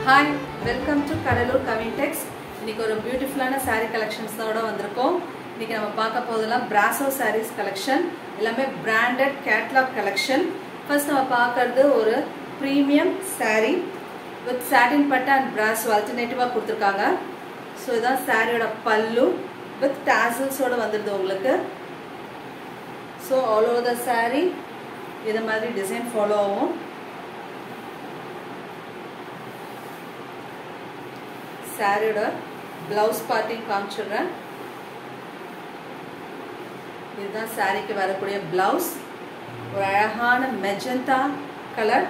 Hi, welcome to Kadalur Kavintex. இன்னைக்கு ஒரு பியூட்டிஃபுல்லான saree collections ஓட வந்திருக்கோம். இன்னைக்கு நம்ம பார்க்க போறதெல்லாம் Brasso sarees collection. எல்லாமே branded catalog collection. First நம்ம பார்க்கிறது ஒரு premium saree with satin patta and Brasso alternative-ஆ கொடுத்திருக்காங்க. So இதான் சாரியோட பல்லு with tassels ஓட வந்திருது உங்களுக்கு. So all over the saree இத மாதிரி டிசைன் ஃபாலோ ஆகும். சாரியோட blouse parting காமிச்சிடுறேன். இதுதான் சாரிக்கு வரக்கூடிய blouse. ஒரு அழகான மெஜந்தா கலர்.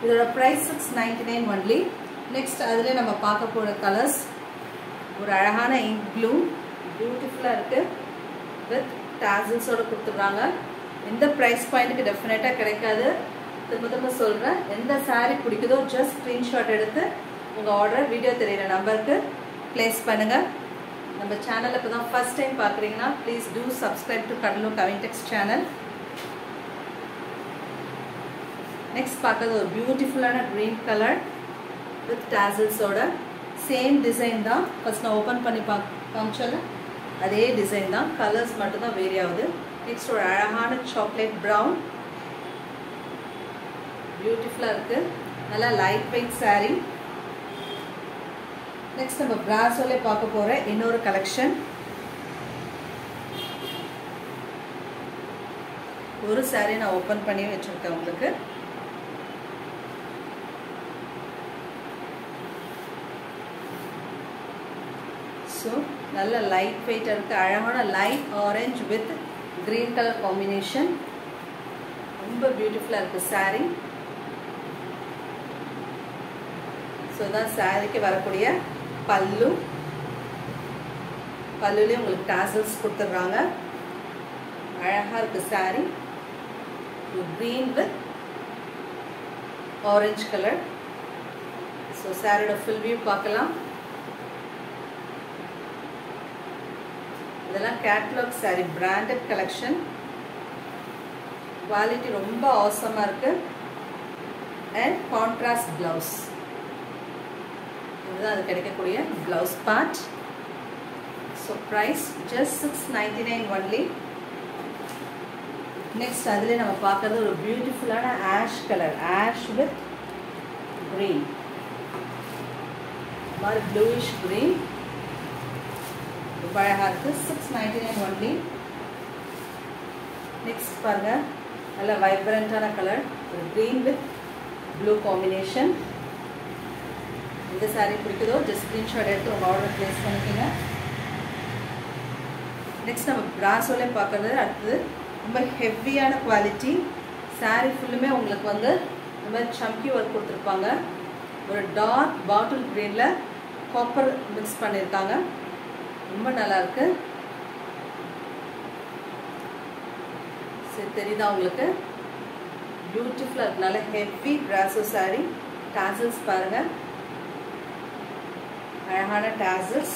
இதோட price $699 only. Next அதிலே நம்ம பார்க்க போற கலர்ஸ் ஒரு அழகான ink blue, பியூட்டிஃபுல்லா இருக்கு. with tassels ஓட கொடுத்துறாங்க. இந்த price பாயிண்ட்க்கு டெஃபினட்டா கிடைக்காது. திரும்ப சொல்றேன். எந்த saree பிடிக்குதோ just screenshot எடுத்து உங்க ஆர்டர் வீடியோ தெரியுற நம்பருக்கு பிளேஸ் பண்ணுங்க. நம்ம சேனலை இப்பதான் ஃபர்ஸ்ட் டைம் பார்க்குறீங்கன்னா please do subscribe to Cuddalore Kavintex channel. Next பார்க்கறது ஒரு பியூட்டிஃபுல்லான கிரீன் கலர் வித் டாசல்ஸோட சேம் டிசைன் தான். ஃபர்ஸ்ட் நான் ஓப்பன் பண்ணி காமிச்சல அதே டிசைன் தான், கலர்ஸ் மட்டும் தான் வேரி ஆகுது. நெக்ஸ்ட் ஒரு அழகான சாக்லேட் ப்ரௌன், பியூட்டிஃபுல்லாக இருக்கு. நல்லா லைட் வெயிட் saree. நெக்ஸ்ட் நம்ம பிராசோலே பார்க்க போற இன்னொரு கலெக்ஷன். ஒரு saree நான் ஓபன் பண்ணி வச்சிருக்கேன் உங்களுக்கு. ஸோ நல்ல லைட் வெயிட் இருக்கு. அழகான light orange with green colour combination. ரொம்ப பியூட்டிஃபுல்லா இருக்கு saree. ஸோ தான் சாரிக்கு வரக்கூடிய பல்லு. பல்லுலேயும் உங்களுக்கு டாசல்ஸ் கொடுத்துட்றாங்க. அழகாக இருக்கு saree. green with orange color. So சாரியோட ஃபுல் வியூ பார்க்கலாம். இதெல்லாம் catalog saree, branded collection. Quality ரொம்ப ஆசமாக இருக்கு. And contrast blouse. இதுதான் அது கிடைக்கக்கூடிய blouse part. So price just $699 only. Next அதில் நம்ம பார்க்கறது ஒரு பியூட்டிஃபுல்லான ash colour, ash with green, மாதிரி ப்ளூயிஷ் கிரீன். ரொம்ப அழகாக இருக்கு. $699 ஒன்லி. நெக்ஸ்ட் பாருங்க, நல்ல வைப்ரண்டான கலர், ஒரு கிரீன் வித் ப்ளூ காம்பினேஷன். இந்த saree பிடிக்குதோ ஜஸ்ட் ஸ்க்ரீன்ஷாட் எடுத்து உங்கள் ஆர்டர் ப்ளேஸ் பண்ணிக்கோங்க. நெக்ஸ்ட் நம்ம பிராசோலே பார்க்குறது அடுத்தது ரொம்ப ஹெவியான குவாலிட்டி saree. ஃபுல்லுமே உங்களுக்கு வந்து இந்த மாதிரி சம்கி ஒர்க் கொடுத்துருப்பாங்க. ஒரு டார்க் பாட்டில் க்ரீனில் காப்பர் மிக்ஸ் பண்ணியிருக்காங்க. ரொம்ப நல்லாயிருக்கு. சரி, தெரியுதா உங்களுக்கு? பியூட்டிஃபுல்லாக இருக்கு. நல்ல ஹெவி பிராசோ saree. டாசல்ஸ் பாருங்கள், அழகான tassels.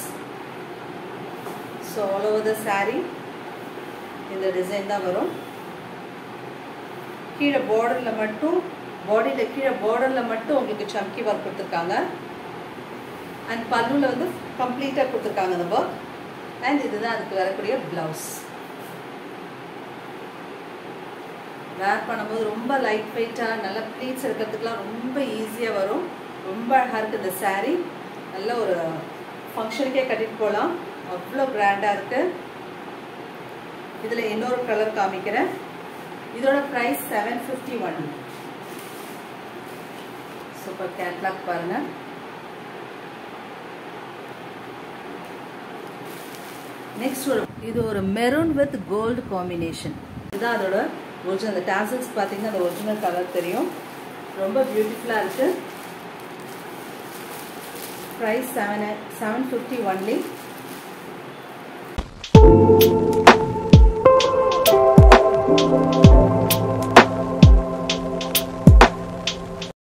So all over the saree இந்த டிசைன் தான் வரும். கீழே பார்டரில் மட்டும், பாடியில் கீழே பார்டரில் மட்டும் உங்களுக்கு சம்கி ஒர்க் கொடுத்துருக்காங்க. அண்ட் பல்லுவில் வந்து கம்ப்ளீட்டாக கொடுத்துருக்காங்க அந்த ஒர்க். அண்ட் இதுதான் அதுக்கு வரக்கூடிய ப்ளவுஸ். வேர் பண்ணும்போது ரொம்ப லைட் வெயிட்டாக நல்ல ப்ளீட்ஸ் இருக்கிறதுக்குலாம் ரொம்ப ஈஸியாக வரும். ரொம்ப அழகாக இருக்குது இந்த saree. நல்ல ஒரு ஃபங்க்ஷனுக்கே கட்டிட்டு போகலாம், அவ்வளோ பிராண்டாக இருக்குது. இதில் இன்னொரு கலர் காமிக்கிறேன். இதோட ப்ரைஸ் $751. சூப்பர் கேட்லாக் பாருங்கள். நெக்ஸ்ட் இது ஒரு மெரூன் வித் கோல்டு காம்பினேஷன். இதுதான் அதோட ஒரிஜினல். அந்த டாசல்ஸ் பார்த்தீங்கன்னா அந்த ஒரிஜினல் கலர் தெரியும். ரொம்ப பியூட்டிஃபுல்லாக இருக்குது. Price $750 only.